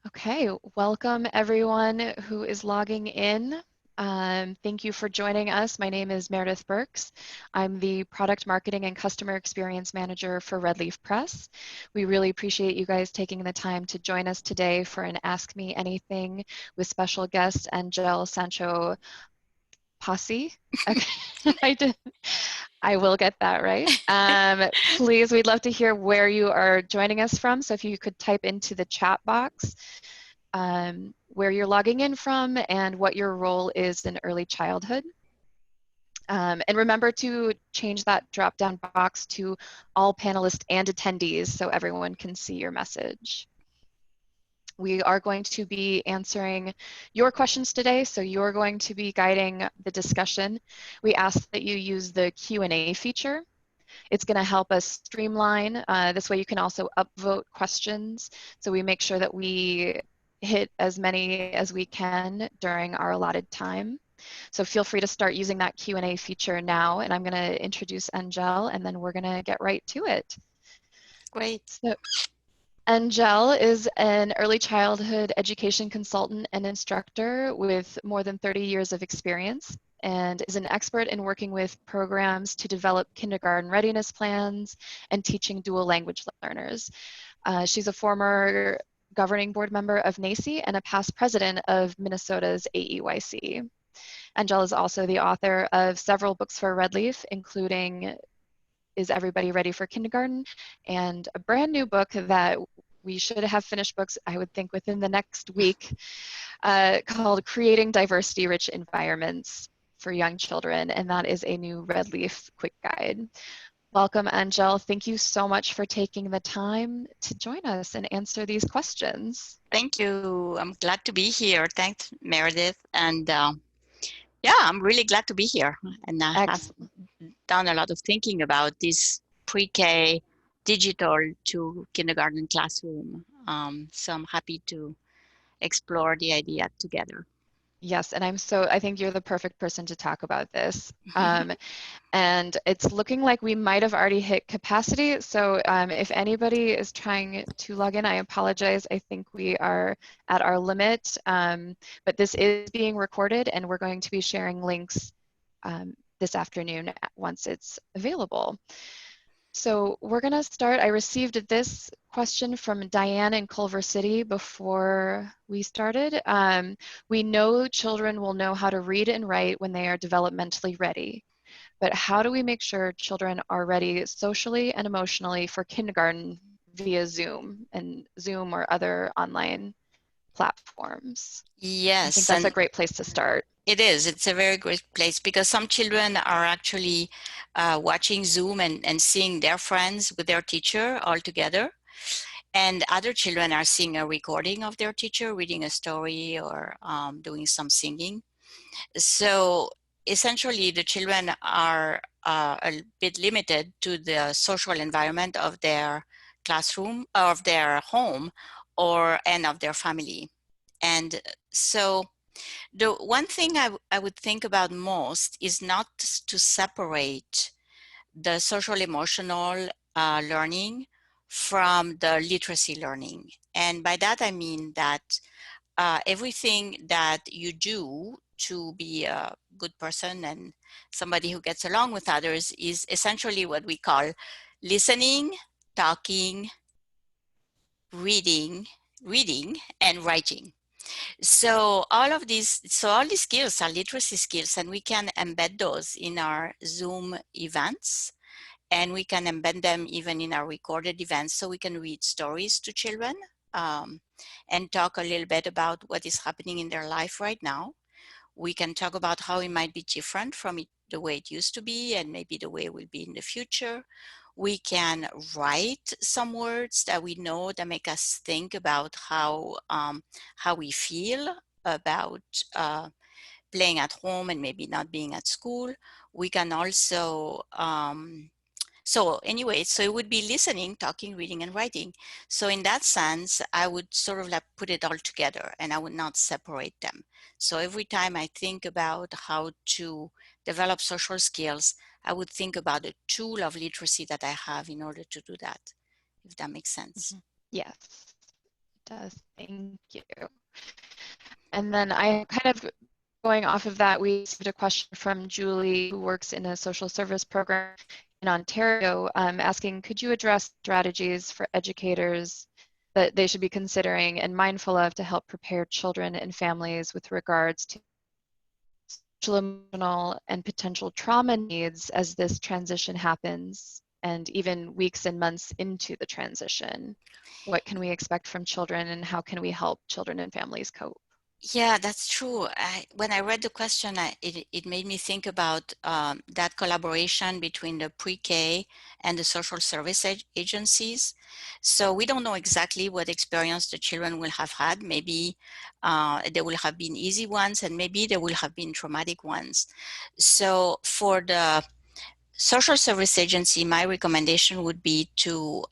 Okay, welcome everyone who is logging in. Thank you for joining us. My name is Meredith Burks. I'm the Product Marketing and Customer Experience Manager for Redleaf Press. We really appreciate you guys taking the time to join us today for an Ask Me Anything with special guest Angèle Sancho Passe. Okay, I will get that right. Please, we'd love to hear where you are joining us from. So if you could type into the chat box where you're logging in from and what your role is in early childhood. And remember to change that drop-down box to all panelists and attendees so everyone can see your message. We are going to be answering your questions today, so you're going to be guiding the discussion. We ask that you use the Q&A feature. It's going to help us streamline. This way you can also upvote questions, so we make sure that we hit as many as we can during our allotted time. So feel free to start using that Q&A feature now, and I'm going to introduce Angèle, and then we're going to get right to it. Great. So, Angèle is an early childhood education consultant and instructor with more than 30 years of experience and is an expert in working with programs to develop kindergarten readiness plans and teaching dual language learners. She's a former governing board member of NACCE and a past president of Minnesota's AEYC. Angèle is also the author of several books for Redleaf, including Is Everybody Ready for Kindergarten? And a brand new book that we should have finished books, I would think, within the next week, called Creating Diversity-Rich Environments for Young Children, and that is a new Redleaf quick guide. Welcome, Angèle. Thank you so much for taking the time to join us and answer these questions. Thank you. I'm glad to be here. Thanks, Meredith. And yeah, I'm really glad to be here. And I have done a lot of thinking about this pre-K digital to kindergarten classroom. So I'm happy to explore the idea together. Yes, and I think you're the perfect person to talk about this. And it's looking like we might have already hit capacity. So if anybody is trying to log in, I apologize. I think we are at our limit, but this is being recorded and we're going to be sharing links this afternoon once it's available. So we're going to start. I received this question from Diane in Culver City before we started. We know children will know how to read and write when they are developmentally ready, but how do we make sure children are ready socially and emotionally for kindergarten via Zoom or other online platforms? Yes, I think that's a great place to start. It is. It's a very great place because some children are actually watching Zoom and seeing their friends with their teacher all together. And other children are seeing a recording of their teacher reading a story or doing some singing. So essentially, the children are a bit limited to the social environment of their classroom, of their home, and of their family. And so the one thing I would think about most is not to separate the social emotional learning from the literacy learning. And by that, I mean that everything that you do to be a good person and somebody who gets along with others is essentially what we call listening, talking, reading, and writing. So all these skills are literacy skills, and we can embed those in our Zoom events, and we can embed them even in our recorded events. So we can read stories to children and talk a little bit about what is happening in their life right now. We can talk about how it might be different from the way it used to be and maybe the way it will be in the future. We can write some words that we know that make us think about how we feel about playing at home and maybe not being at school. We can also so anyway, so it would be listening, talking, reading, and writing. So in that sense, I would sort of like put it all together and I would not separate them. So every time I think about how to develop social skills, I would think about the tool of literacy that I have in order to do that, if that makes sense. Yes, does. Thank you. And then I kind of going off of that, we received a question from Julie, who works in a social service program in Ontario, asking, could you address strategies for educators that they should be considering and mindful of to help prepare children and families with regards to social, emotional, and potential trauma needs as this transition happens, and even weeks and months into the transition? What can we expect from children, and how can we help children and families cope? Yeah, that's true. When I read the question, it made me think about that collaboration between the pre-K and the social service agencies. So we don't know exactly what experience the children will have had. Maybe they will have been easy ones, and maybe they will have been traumatic ones. So for the social service agency, my recommendation would be to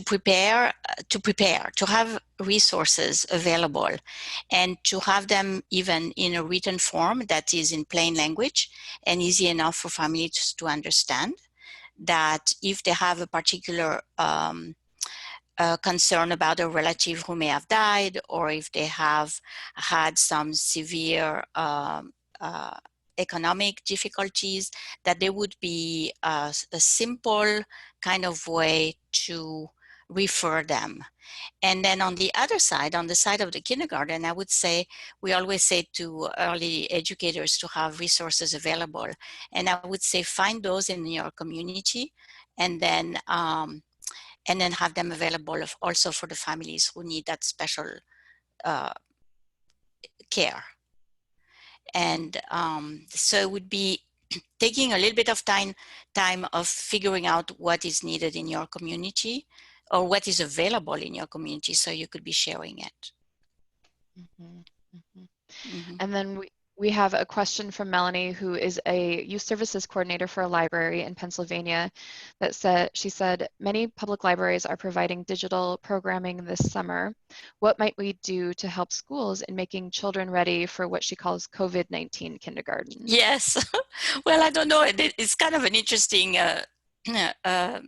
prepare, to have resources available, and to have them even in a written form that is in plain language and easy enough for families to understand. That if they have a particular concern about a relative who may have died, or if they have had some severe uh, economic difficulties, that there would be a simple kind of way to refer them. And then on the other side, on the side of the kindergarten, I would say, we always say to early educators to have resources available. And I would say find those in your community, and then have them available also for the families who need that special uh, care. And so it would be taking a little bit of time of figuring out what is needed in your community, or what is available in your community, so you could be sharing it. Mm-hmm. Mm-hmm. Mm-hmm. And then we have a question from Melanie, who is a youth services coordinator for a library in Pennsylvania, that she said, many public libraries are providing digital programming this summer. What might we do to help schools in making children ready for what she calls COVID-19 kindergarten? Yes. Well, I don't know. It's kind of an interesting uh,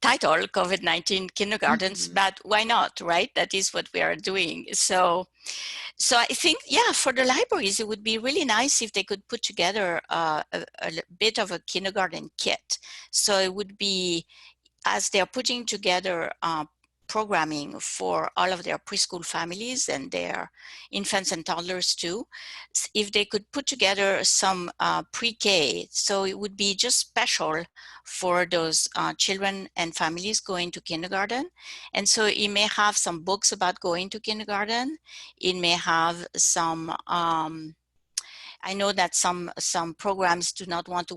title, COVID-19 kindergartens, Mm-hmm. but why not, right? That is what we are doing. So I think, yeah, for the libraries, it would be really nice if they could put together a bit of a kindergarten kit. So it would be, as they're putting together programming for all of their preschool families and their infants and toddlers too, if they could put together some pre-K, so it would be just special for those children and families going to kindergarten. And so it may have some books about going to kindergarten. It may have some I know that some programs do not want to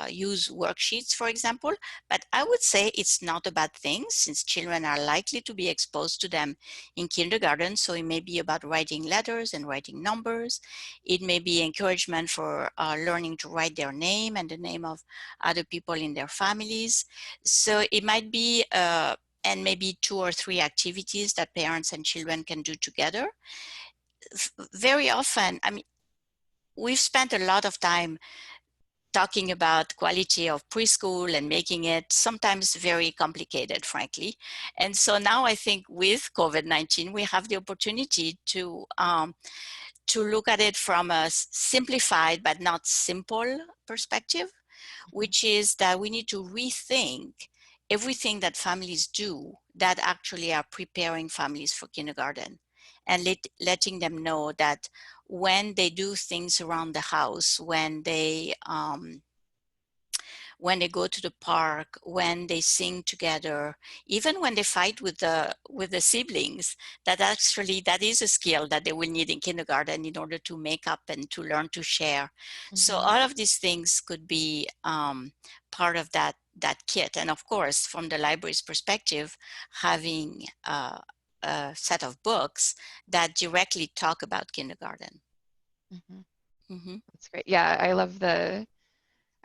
use worksheets, for example, but I would say it's not a bad thing, since children are likely to be exposed to them in kindergarten. So it may be about writing letters and writing numbers. It may be encouragement for learning to write their name and the name of other people in their families. So it might be and maybe 2 or 3 activities that parents and children can do together. Very often, I mean, we've spent a lot of time talking about quality of preschool and making it sometimes very complicated, frankly. And so now I think with COVID-19, we have the opportunity to look at it from a simplified but not simple perspective, which is that we need to rethink everything that families do that actually are preparing families for kindergarten, and letting them know that when they do things around the house, when they go to the park, when they sing together, even when they fight with the siblings, that is a skill that they will need in kindergarten in order to make up and to learn to share. So Mm-hmm. all of these things could be part of that kit. And of course, from the library's perspective, having a set of books that directly talk about kindergarten. Mm-hmm. Mm-hmm. That's great. Yeah, I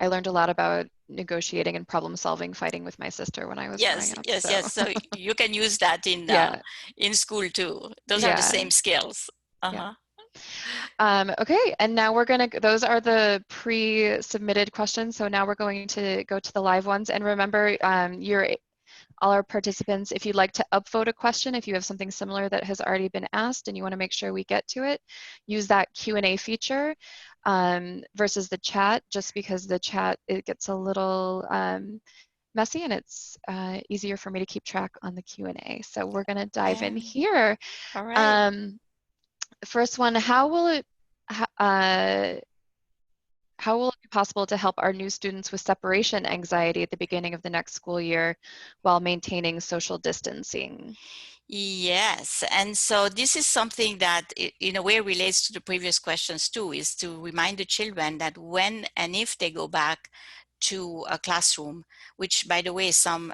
learned a lot about negotiating and problem solving, fighting with my sister when I was growing Yes, up. yes, So yes. So you can use that yeah, in school too. Those are the yeah, same skills. yeah. Uh-huh. Okay, and now those are the pre-submitted questions. So now we're going to go to the live ones. And remember, you're all our participants, if you'd like to upvote a question, if you have something similar that has already been asked and you want to make sure we get to it, use that Q&A feature versus the chat, just because the chat, it gets a little messy and it's easier for me to keep track on the Q&A. So we're going to dive in Yeah. here. All right. First one, how will it be possible to help our new students with separation anxiety at the beginning of the next school year while maintaining social distancing? Yes, and so this is something that in a way relates to the previous questions too, is to remind the children that when and if they go back to a classroom, which by the way, some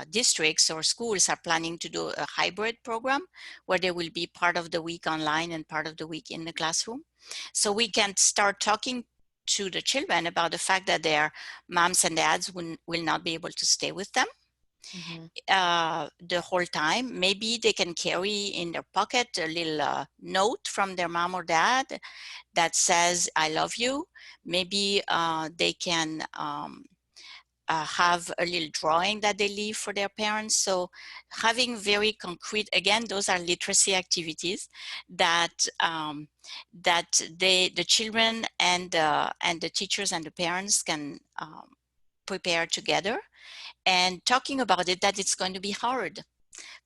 districts or schools are planning to do a hybrid program where they will be part of the week online and part of the week in the classroom. So we can start talking to the children about the fact that their moms and dads will not be able to stay with them Mm-hmm. the whole time. Maybe they can carry in their pocket a little note from their mom or dad that says, I love you. Maybe they can have a little drawing that they leave for their parents. So having very concrete, again, those are literacy activities that the children and the teachers and the parents can prepare together, and talking about it, that it's going to be hard.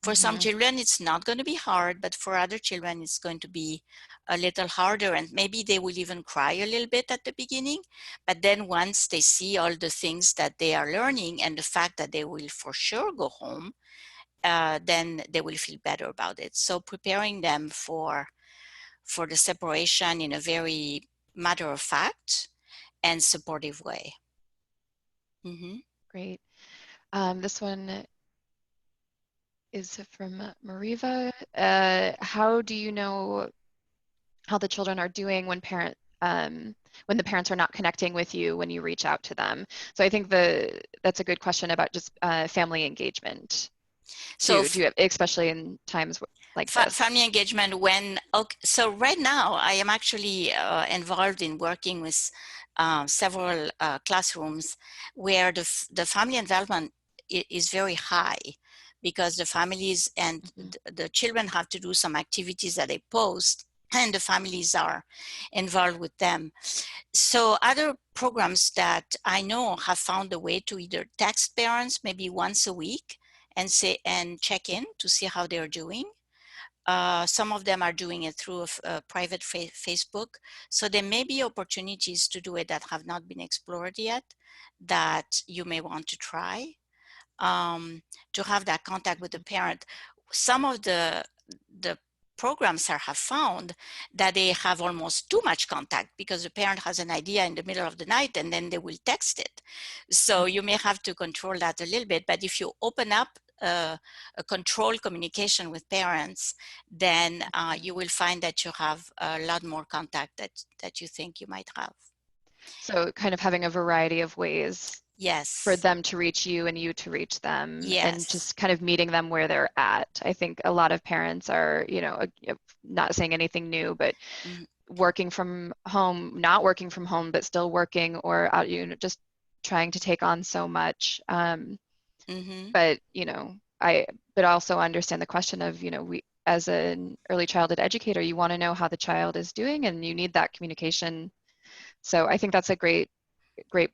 For some Mm-hmm. children, it's not going to be hard, but for other children, it's going to be a little harder. And maybe they will even cry a little bit at the beginning. But then once they see all the things that they are learning and the fact that they will for sure go home, then they will feel better about it. So preparing them for the separation in a very matter of fact and supportive way. Mm-hmm. Great. This one is from Mariva. How do you know how the children are doing when the parents are not connecting with you when you reach out to them? So I think that's a good question about just family engagement So too. Do you have, especially in times like this? family engagement when, okay, so right now I am actually involved in working with several classrooms where the family involvement is very high, because the families and Mm-hmm. the children have to do some activities that they post and the families are involved with them. So other programs that I know have found a way to either text parents maybe once a week and say and check in to see how they're doing. Some of them are doing it through a private Facebook. So there may be opportunities to do it that have not been explored yet that you may want to try, to have that contact with the parent. Some of the programs have found that they have almost too much contact because the parent has an idea in the middle of the night and then they will text it. So you may have to control that a little bit. But if you open up a controlled communication with parents, then you will find that you have a lot more contact that you think you might have. So kind of having a variety of ways for Yes. them to reach you and you to reach them, and Yes. just kind of meeting them where they're at. I think a lot of parents are, not saying anything new, but Mm-hmm. working from home, not working from home, but still working, or out, just trying to take on so much. Mm-hmm. But, but also understand the question of, we, as an early childhood educator, you want to know how the child is doing and you need that communication. So I think that's a great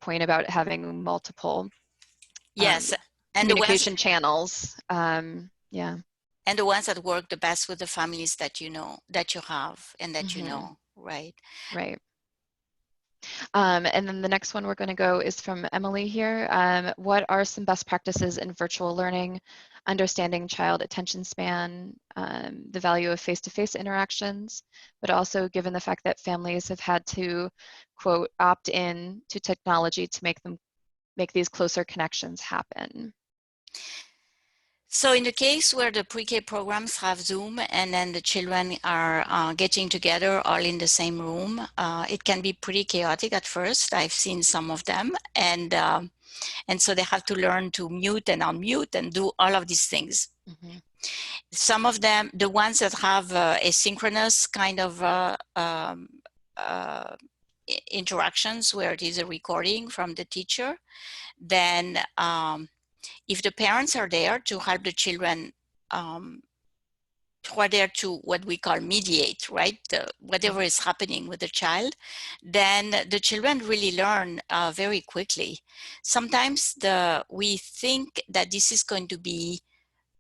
point about having multiple um, Yes. And the ones communication channels. Yeah. and the ones that work the best with the families that you know, that you have and that you Hmm. know, right? Right. And then the next one we're going to go is from Emily here. What are some best practices in virtual learning, understanding child attention span, the value of face-to-face interactions, but also given the fact that families have had to, quote, opt in to technology to make these closer connections happen? So in the case where the pre-K programs have Zoom and then the children are getting together all in the same room, it can be pretty chaotic at first. I've seen some of them, and so they have to learn to mute and unmute and do all of these things. Mm-hmm. Some of them, the ones that have asynchronous kind of uh, interactions where it is a recording from the teacher, then if the parents are there to help the children, who are there to what we call mediate, right? Whatever is happening with the child, then the children really learn very quickly. Sometimes we think that this is going to be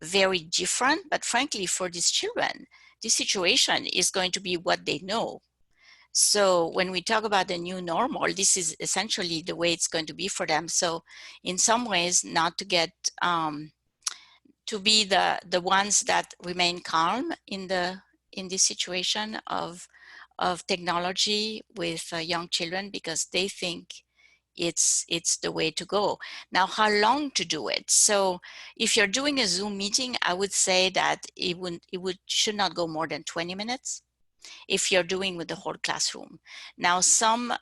very different, but frankly, for these children, this situation is going to be what they know. So when we talk about the new normal, this is essentially the way it's going to be for them. So in some ways, not to get to be the ones that remain calm in this situation of technology with young children, because they think it's the way to go. Now, how long to do it? So if you're doing a Zoom meeting, I would say that it should not go more than 20 minutes if you're doing with the whole classroom. Now, some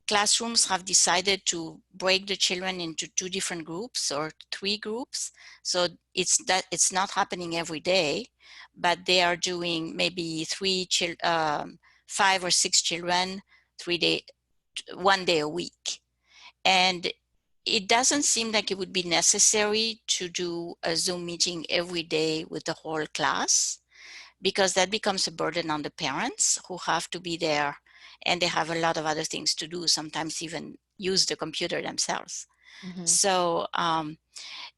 classrooms have decided to break the children into 2 different groups or 3 groups. So it's not happening every day, but they are doing maybe 5 or 6 children, 1 day a week. And it doesn't seem like it would be necessary to do a Zoom meeting every day with the whole class, because that becomes a burden on the parents who have to be there, and they have a lot of other things to do, sometimes even use the computer themselves. Mm-hmm. So,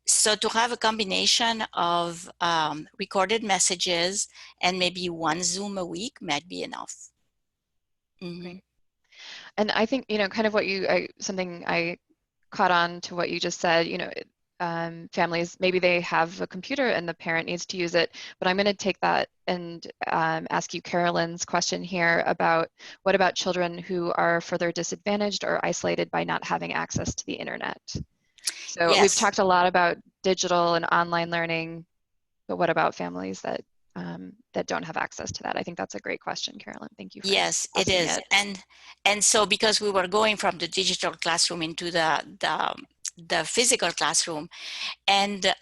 so to have a combination of recorded messages and maybe 1 Zoom a week might be enough. Mm-hmm. Great. And I think, kind of something I caught on to what you just said, families, maybe they have a computer and the parent needs to use it, but I'm going to take that and ask you Carolyn's question here about what about children who are further disadvantaged or isolated by not having access to the internet? So we've Yes, talked a lot about digital and online learning, but what about families that don't have access to that? I think that's a great question, Carolyn. Thank you for yes, it asking is. it. And so because we were going from the digital classroom into the physical classroom, and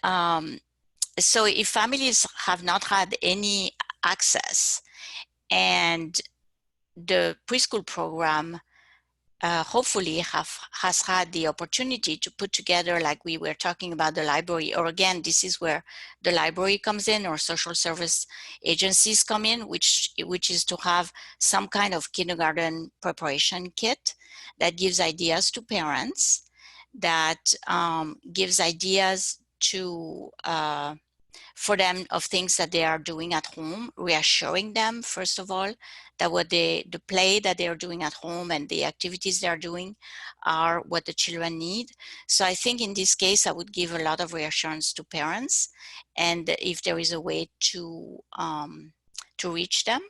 so if families have not had any access, and the preschool program hopefully has had the opportunity to put together, like we were talking about the library, or again, this is where the library comes in, or social service agencies come in, which is to have some kind of kindergarten preparation kit that gives ideas to parents, that gives ideas to for them of things that they are doing at home, reassuring them, first of all, that the play that they are doing at home and the activities they are doing are what the children need. So I think in this case, I would give a lot of reassurance to parents, and if there is a way to reach them.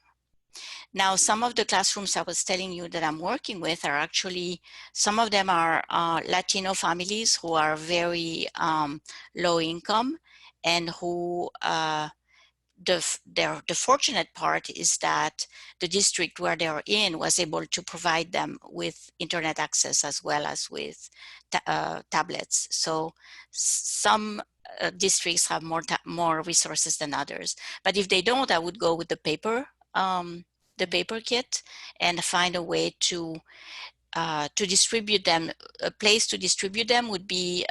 Now, some of the classrooms I was telling you that I'm working with are actually, some of them are Latino families who are very low income, and who the fortunate part is that the district where they are in was able to provide them with internet access as well as with tablets. So some districts have more resources than others. But if they don't, I would go with the paper kit, and find a way to distribute them. A place to distribute them would be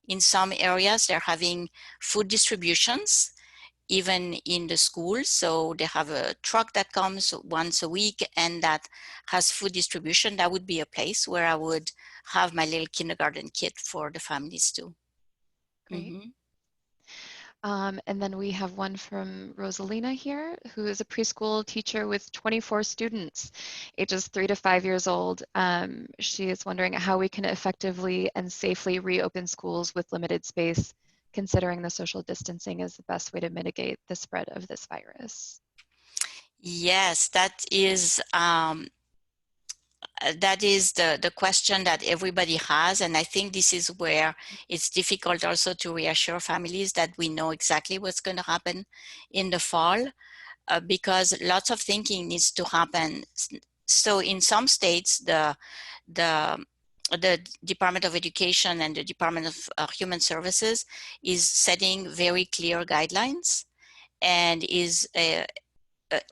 in some areas they're having food distributions even in the schools. So they have a truck that comes once a week and that has food distribution. That would be a place where I would have my little kindergarten kit for the families too. Great. Mm-hmm. And then we have one from Rosalina here, who is a preschool teacher with 24 students, ages 3 to 5 years old. She is wondering how we can effectively and safely reopen schools with limited space, considering the social distancing is the best way to mitigate the spread of this virus. Yes, that is the question that everybody has. And I think this is where it's difficult also to reassure families that we know exactly what's going to happen in the fall, because lots of thinking needs to happen. So in some states, the Department of Education and the Department of Human Services is setting very clear guidelines, and is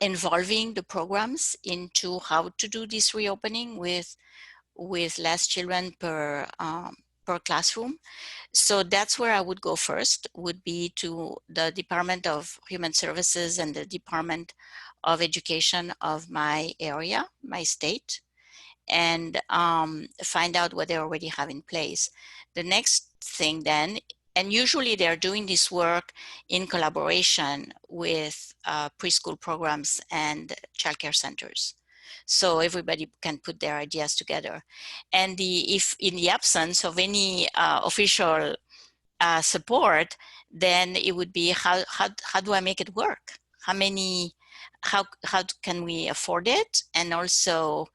involving the programs into how to do this reopening with less children per classroom. So that's where I would go first, would be to the Department of Human Services and the Department of Education of my area, my state, and find out what they already have in place. The next thing then, and usually they're doing this work in collaboration with preschool programs and childcare centers. So everybody can put their ideas together. And if in the absence of any official support, then it would be how do I make it work? How can we afford it? And also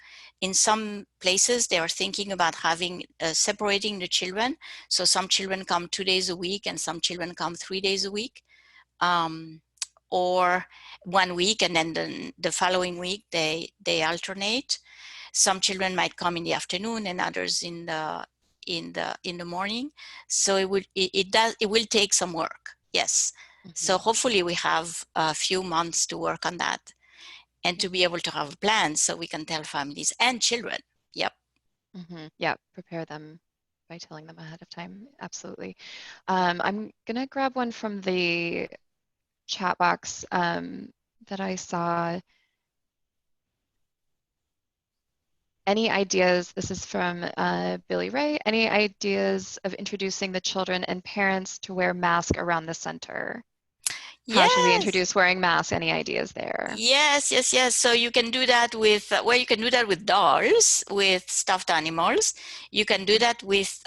in some places they are thinking about having separating the children. So some children come 2 days a week and some children come 3 days a week. Or 1 week and then the following week they alternate. Some children might come in the afternoon and others in the morning. So it will take some work. Yes. So hopefully we have a few months to work on that and to be able to have a plan so we can tell families and children. Yep. Yeah, prepare them by telling them ahead of time. Absolutely. I'm gonna grab one from the chat box that I saw. Any ideas, this is from Billy Ray, any ideas of introducing the children and parents to wear masks around the center? How should we Yes. introduce wearing masks? Any ideas there? Yes, yes, yes. So you can do that with, well, you can do that with dolls, with stuffed animals. You can do that with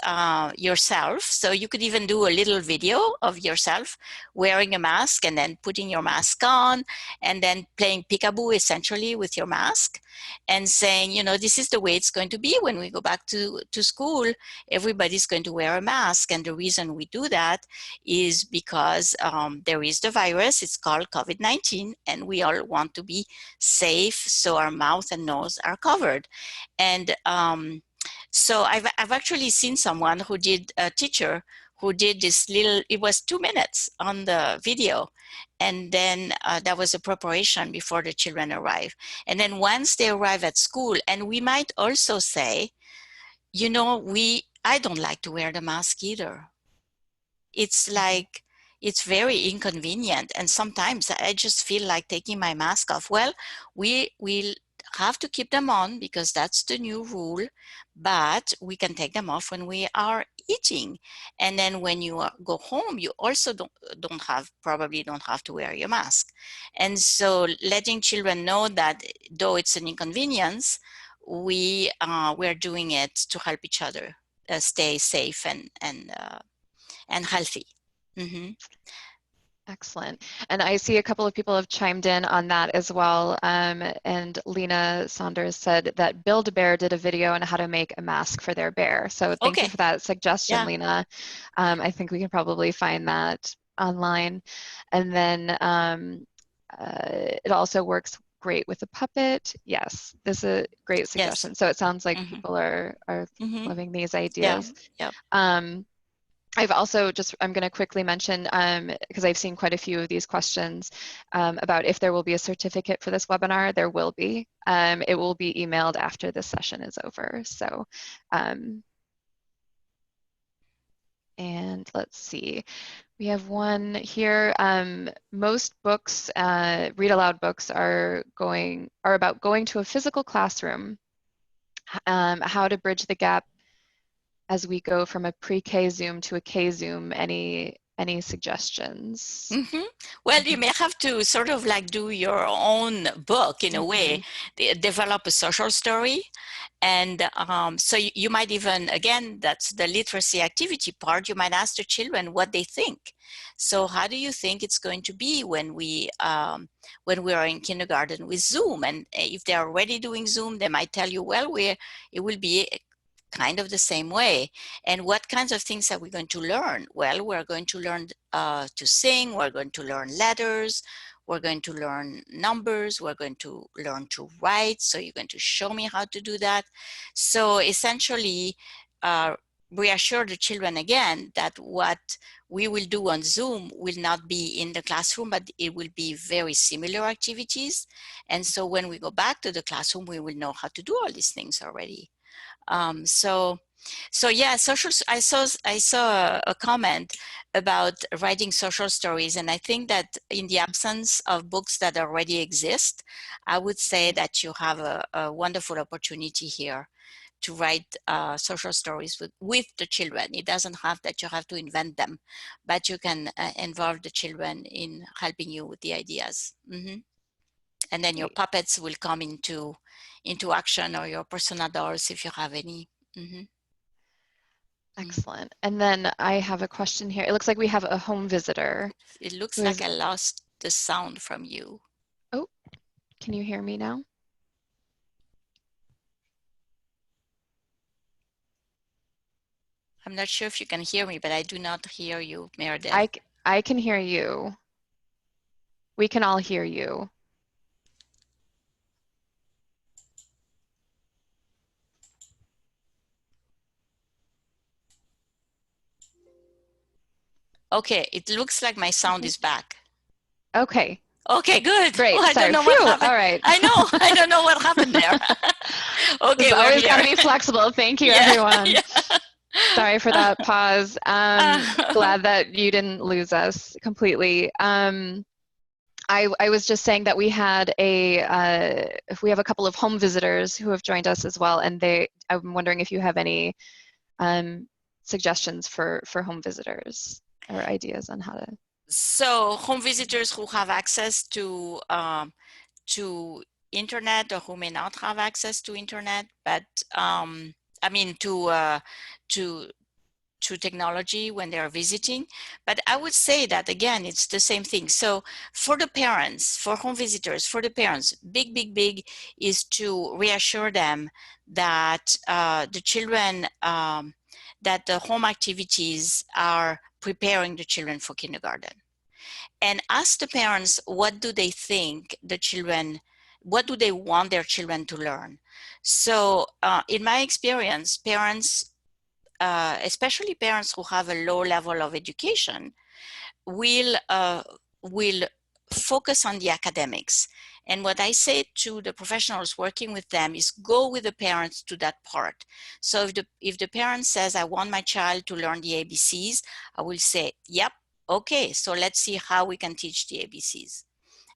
yourself. So you could even do a little video of yourself wearing a mask and then putting your mask on and then playing peekaboo essentially with your mask and saying, you know, this is the way it's going to be when we go back to school. Everybody's going to wear a mask. And the reason we do that is because there is the virus. It's called COVID-19, and we all want to be safe, so our mouth and nose are covered. And so I've actually seen someone who did, a teacher who did this little, it was 2 minutes on the video. And then that was a preparation before the children arrive. And then once they arrive at school, and we might also say, you know, I don't like to wear the mask either. It's like, it's very inconvenient. And sometimes I just feel like taking my mask off. Well, we will have to keep them on because that's the new rule, but we can take them off when we are eating. And then when you go home, you also probably don't have to wear your mask. And so letting children know that though it's an inconvenience, we're doing it to help each other stay safe and healthy. Mm-hmm. Excellent. And I see a couple of people have chimed in on that as well. And Lena Saunders said that Build-A-Bear did a video on how to make a mask for their bear. So thank you Okay. for that suggestion, Yeah. Lena. I think we can probably find that online. And then it also works great with a puppet. Yes, this is a great Yes. suggestion. So it sounds like Mm-hmm. people are Mm-hmm. loving these Yeah. ideas. Yep. I've also I'm going to quickly mention, because I've seen quite a few of these questions about if there will be a certificate for this webinar. There will be. It will be emailed after this session is over. So, and let's see. We have one here. Most books, read aloud books, are about going to a physical classroom. How to bridge the gap as we go from a pre-K Zoom to a K Zoom. Any suggestions? Mm-hmm. Well, you may have to sort of like do your own book in a way, develop a social story. And so you might even, again, that's the literacy activity part, you might ask the children what they think. So how do you think it's going to be when we are in kindergarten with Zoom? And if they're already doing Zoom, they might tell you, well, it will be kind of the same way. And what kinds of things are we going to learn? Well, we're going to learn to sing, we're going to learn letters, we're going to learn numbers, we're going to learn to write. So you're going to show me how to do that. So essentially, reassure the children again that what we will do on Zoom will not be in the classroom, but it will be very similar activities. And so when we go back to the classroom, we will know how to do all these things already. So yeah, I saw a comment about writing social stories, and I think that in the absence of books that already exist, I would say that you have a wonderful opportunity here to write social stories with the children. It doesn't have that you have to invent them, but you can involve the children in helping you with the ideas. And then your Great. puppets will come into action, or your personal dolls if you have any. Excellent. And then I have a question here. It looks like we have a home visitor It who looks like is, I lost the sound from you. oh, can you hear me now? I'm not sure if you can hear me, but I do not hear you, Meredith. I, I can hear you. We can all hear you. Okay, it looks like my sound is back. Okay, Okay, good. Oh, great. I don't Sorry. know what Phew. happened. All right. I don't know what happened there. Okay, There's we're always got here. to be flexible. Thank you, Yeah, everyone. yeah. Sorry for that pause. Uh, Glad that you didn't lose us completely. I was just saying that we had we have a couple of home visitors who have joined us as well, and I'm wondering if you have any suggestions for home visitors or ideas on how to. so home visitors who have access to internet, or who may not have access to internet, but I mean to to technology when they are visiting. But I would say that again, it's the same thing. So for the parents, for home visitors, for the parents, big is to reassure them that the children, that the home activities are preparing the children for kindergarten. And ask the parents, what do they think the children, what do they want their children to learn? So in my experience, parents, especially parents who have a low level of education, will focus on the academics. And what I say to the professionals working with them is, go with the parents to that part. So if the parent says, I want my child to learn the ABCs, I will say, yep, okay, so let's see how we can teach the ABCs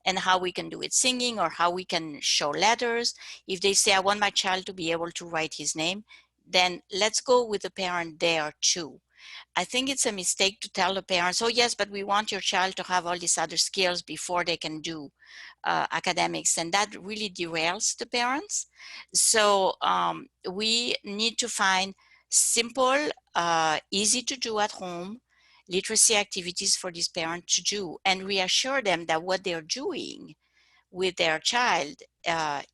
and how we can do it singing, or how we can show letters. If they say, I want my child to be able to write his name, then let's go with the parent there too. I think it's a mistake to tell the parents, oh yes, but we want your child to have all these other skills before they can do academics, and that really derails the parents. So we need to find simple, easy to do at home literacy activities for these parents to do, and reassure them that what they're doing with their child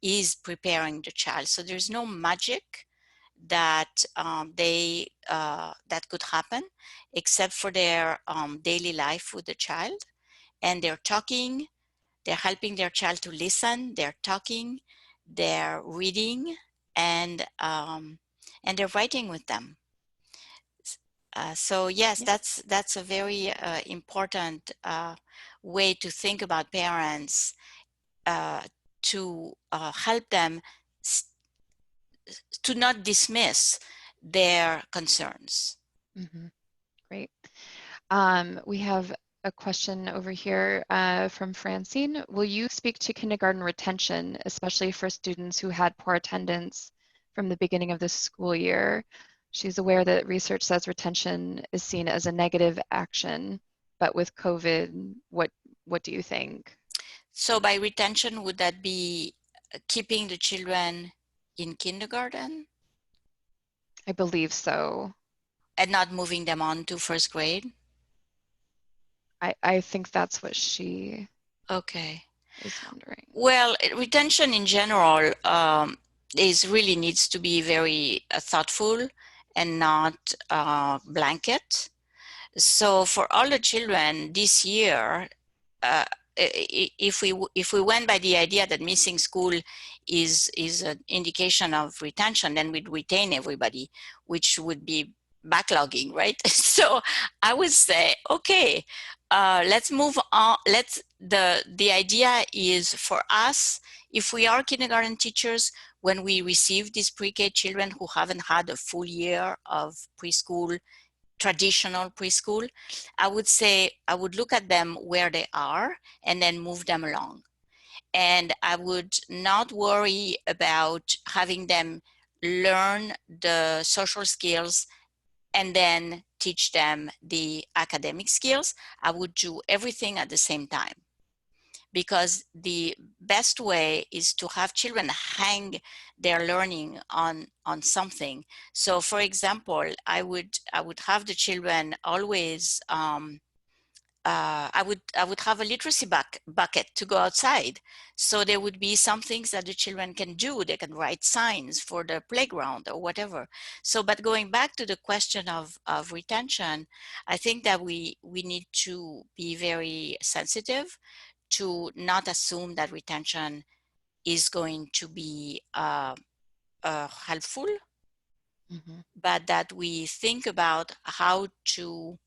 is preparing the child. So there's no magic that that could happen, except for their daily life with the child, and they're talking, they're helping their child to listen, they're talking, they're reading, and they're writing with them. So yes, Yeah. that's a very important way to think about parents, uh, to help them to not dismiss their concerns. Mm-hmm. Great. We have a question over here from Francine. Will you speak to kindergarten retention, especially for students who had poor attendance from the beginning of the school year? She's aware that research says retention is seen as a negative action, but with COVID, what do you think? So by retention, would that be keeping the children in kindergarten I believe so. and not moving them on to first grade? I think that's what she Okay. is wondering. Well, retention in general is really needs to be very thoughtful and not blanket. So for all the children this year, uh, if we went by the idea that missing school is an indication of retention, then we'd retain everybody, which would be backlogging, right? So I would say, okay, let's move on. The idea is for us, if we are kindergarten teachers, when we receive these pre-K children who haven't had a full year of preschool, traditional preschool, I would say I would look at them where they are and then move them along. And I would not worry about having them learn the social skills and then teach them the academic skills. I would do everything at the same time, because the best way is to have children hang their learning on something. So for example, I would have the children always I would have a literacy bucket to go outside. So there would be some things that the children can do. They can write signs for the playground or whatever. So, but going back to the question of retention, I think that we need to be very sensitive to not assume that retention is going to be helpful, Mm-hmm. but that we think about how to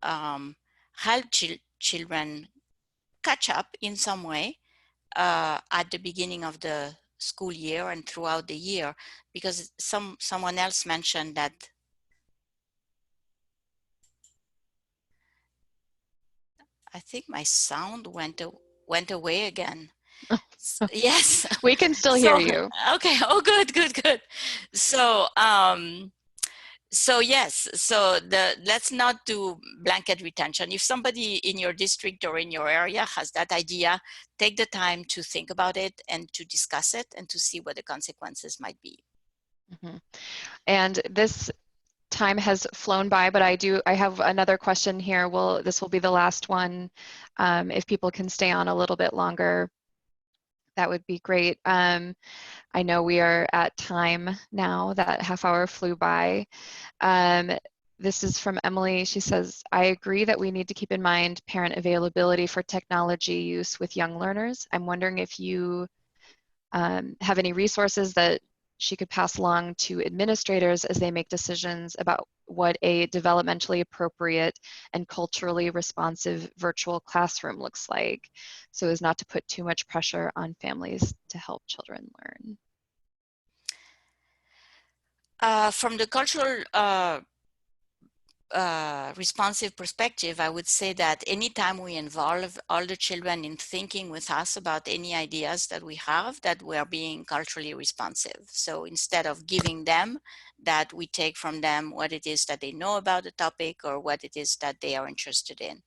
um, help children catch up in some way at the beginning of the school year and throughout the year, because someone else mentioned that I think my sound went away again. Yes. We can still hear So you. okay. Oh, good. So so yes, so let's not do blanket retention. If somebody in your district or in your area has that idea, take the time to think about it and to discuss it and to see what the consequences might be. Mm-hmm. And this time has flown by, but I have another question here. This will be the last one. If people can stay on a little bit longer, that would be great. I know we are at time now. That half hour flew by. Um, this is from Emily. She says, I agree that we need to keep in mind parent availability for technology use with young learners. I'm wondering if you have any resources that she could pass along to administrators as they make decisions about what a developmentally appropriate and culturally responsive virtual classroom looks like, so as not to put too much pressure on families to help children learn. From the cultural responsive perspective, I would say that anytime we involve all the children in thinking with us about any ideas that we have, that we are being culturally responsive. So instead of giving them, that we take from them what it is that they know about the topic or what it is that they are interested in.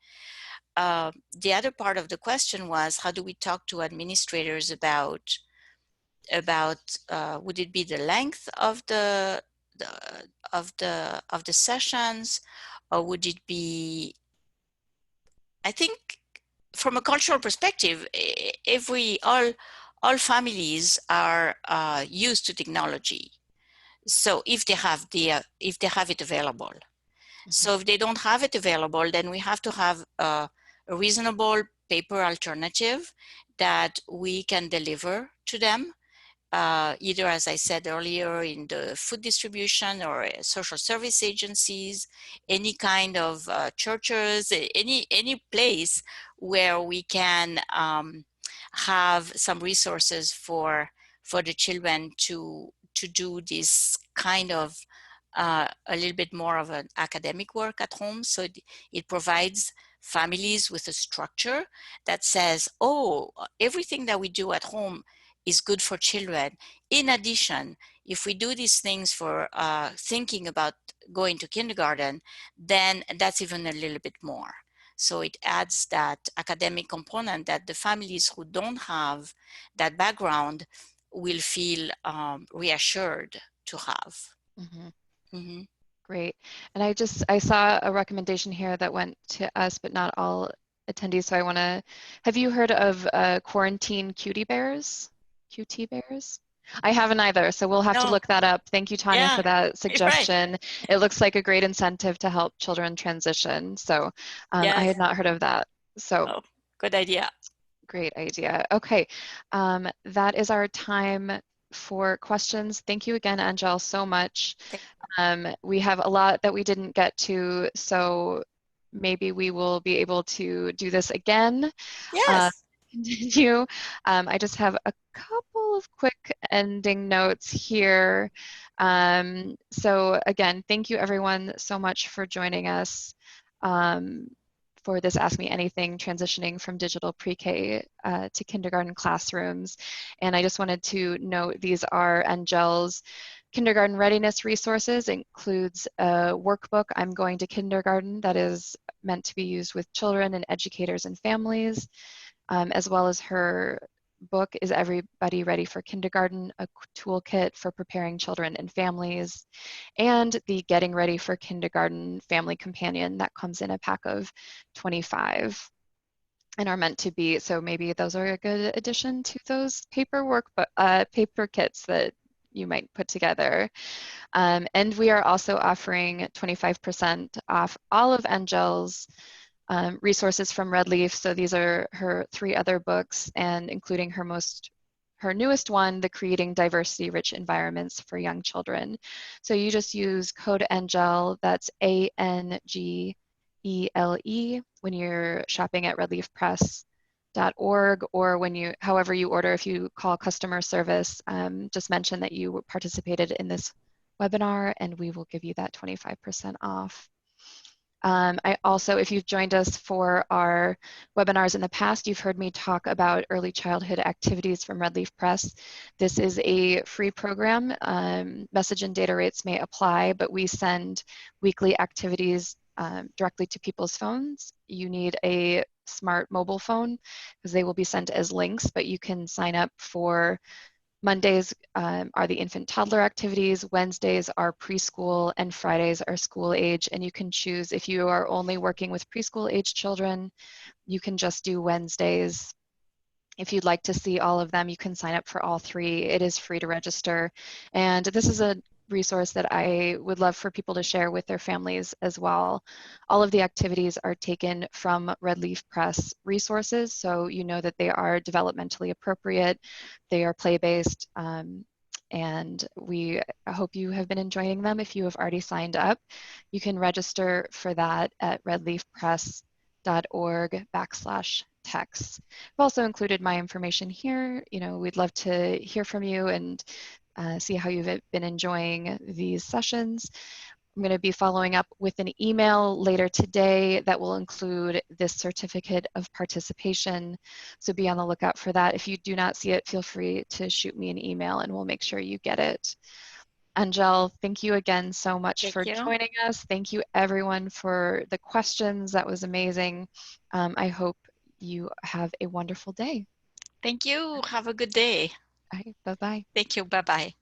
The other part of the question was, how do we talk to administrators about would it be the length of the of the sessions, or would it be, I think from a cultural perspective, if we all families are used to technology, so if they have it available. Mhm, So if they don't have it available, then we have to have a reasonable paper alternative that we can deliver to them, either, as I said earlier, in the food distribution or social service agencies, any kind of churches, any place where we can have some resources for the children to do this kind of a little bit more of an academic work at home. So it provides families with a structure that says, oh, everything that we do at home is good for children. In addition, if we do these things for thinking about going to kindergarten, then that's even a little bit more. So it adds that academic component that the families who don't have that background will feel reassured to have. mhm. Mm-hmm. Great. And I saw a recommendation here that went to us, but not all attendees. So have you heard of quarantine cutie bears? QT bears? I haven't either, so we'll have to No, look that up. Thank you, Tanya, yeah, for that right. suggestion. It looks like a great incentive to help children transition. So I Yes. had not heard of that. So Oh, good idea. great idea. Okay, that is our time for questions. Thank you again, Angel, so much. We have a lot that we didn't get to, so maybe we will be able to do this again. Uh, Yes. continue. I just have a couple of quick ending notes here. So again, thank you everyone so much for joining us for this Ask Me Anything, transitioning from digital pre-K to kindergarten classrooms. And I just wanted to note these are Angèle's kindergarten readiness resources. It includes a workbook, I'm Going to Kindergarten, that is meant to be used with children and educators and families, as well as her book, Is Everybody Ready for Kindergarten? A toolkit for preparing children and families, and the Getting Ready for Kindergarten Family Companion that comes in a pack of 25 and are meant to be, so maybe those are a good addition to those paper kits that you might put together. And we are also offering 25% off all of Angèle's resources from Redleaf. So these are her 3 other books, and including her newest one, the Creating Diversity Rich Environments for Young Children. So you just use code Angèle, that's ANGELE, when you're shopping at redleafpress.org, or however you order, if you call customer service, just mention that you participated in this webinar and we will give you that 25% off. I also, if you've joined us for our webinars in the past, you've heard me talk about early childhood activities from Redleaf Press. This is a free program. Message and data rates may apply, but we send weekly activities directly to people's phones. You need a smart mobile phone because they will be sent as links, but you can sign up for Mondays are the infant toddler activities, Wednesdays are preschool, and Fridays are school age. And you can choose, if you are only working with preschool age children, you can just do Wednesdays. If you'd like to see all of them, you can sign up for all 3. It is free to register. And this is a resource that I would love for people to share with their families as well. All of the activities are taken from Redleaf Press resources, so you know that they are developmentally appropriate, they are play-based, and we hope you have been enjoying them. If you have already signed up, you can register for that at redleafpress.org/text. I've also included my information here. We'd love to hear from you and see how you've been enjoying these sessions. I'm going to be following up with an email later today that will include this certificate of participation. So be on the lookout for that. If you do not see it, feel free to shoot me an email and we'll make sure you get it. Angèle, thank you again so much for Thank you. joining us. Thank you everyone for the questions. That was amazing. I hope you have a wonderful day. Thank you. Have a good day. All right, bye-bye. Thank you. Bye-bye.